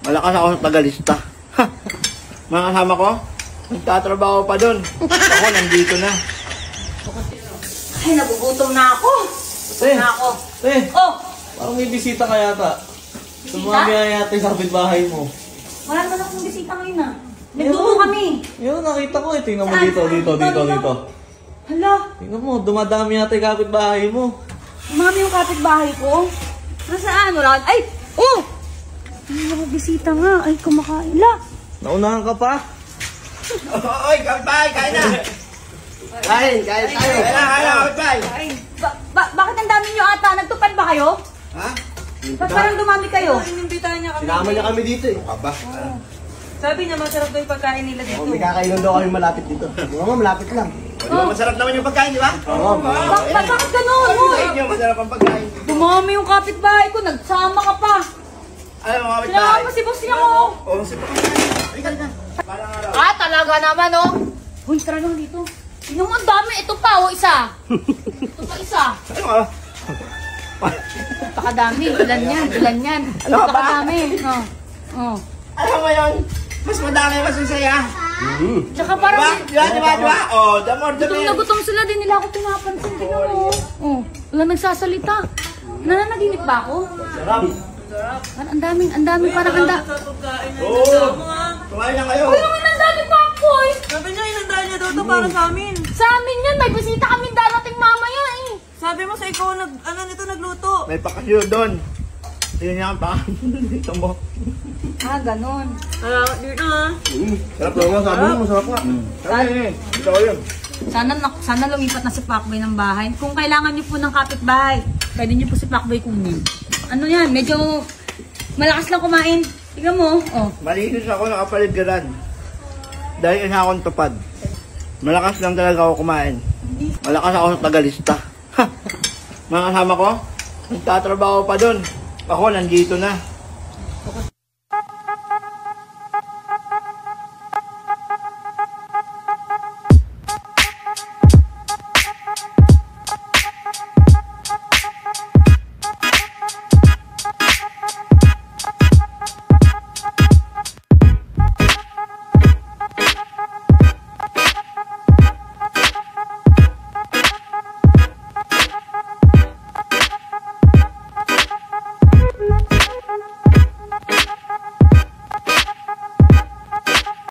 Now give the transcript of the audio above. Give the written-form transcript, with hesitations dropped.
Malakas ako sa tagalista. Mga kasama ko, nagtatrabaho pa dun. Ako nandito na. Ay, nagugutom na ako. Gutom na ako. Oh! Parang may bisita ka yata. Bisita? Sumami yata sa kapitbahay mo. Wala naman akong bisita ngayon ah. Nagdumo kami. Yun, nakita ko eh. Tingnan mo Saan? dito. Hala, Tingnan mo, dumadami yata yung kapitbahay mo. mami yung kapitbahay ko. Nasaan? Wala. Ay! Oh! May mga bisita nga. Ay, kumakain. La! Naunahan ka pa? Oy, kapitbahay, kain na! Kain tayo! Kain na, kapitbahay! Bakit ang dami nyo ata? Nagtupad ba kayo? Ha? Ba't parang dumami kayo? Inimbitahan niya kami. Sinama niya kami dito eh. Aba. Sabi niya masarap daw yung pagkain nila dito. May kakainan daw kami malapit dito. Mga malapit lang. Di ba masarap naman yung pagkain, di ba? Oo. Bakit ganun? Sa inyo, masarap ang pagkain. Dumami yung kapitbahay ko. Nagsama ka pa. Alam mo, kapitbahay. Kailangan pa si boss niya ko. Oo, si Halika na. Parang araw. Ah, talaga naman, oh. Uy, tara lang dito. Tingnan mo, ang dami. Ito pa, oh, isa. Ito pa, isa. Ano ka? Napakadami. Ilan yan. Ano ka ba? Napakadami. Oh. Alam mo yun, mas madami, mas masaya. Tsaka parang... Di ba? Oh, the more the Gutom na merrier. gutom sila, din nila ako pinapansin. Tingnan mo. Oh, wala nagsasalita. Nananaginip ba ako? Sarap. Ang daming parang anda. Oo. Kumain na kayo. Uy, naman ang daming papoy. Sabi niya, inandaan niya daw to para sa amin. Sa amin yan, may bisita kami darating mamaya eh. Sabi mo sa ikaw, nagluto. May pakasyo doon. Tingnan niya ang pakain. Dito mo. Ah, ganon. Dito ha. Sarap naman, sabi mo, masarap nga. Sabi niya eh. Ito ko yun. Sana lumipat na si Pacboy ng bahay. Kung kailangan niyo po ng kapitbahay, pwede niyo po si Pacboy kunin. Ano yan, medyo malakas lang kumain. Tingnan mo, oh. Malinis ako nakapaligiran. Dahil ina akong tupad. Malakas lang talaga ako kumain. Malakas ako sa tagalista. Mga kasama ko, nagtatrabaho pa dun. Ako nandito na.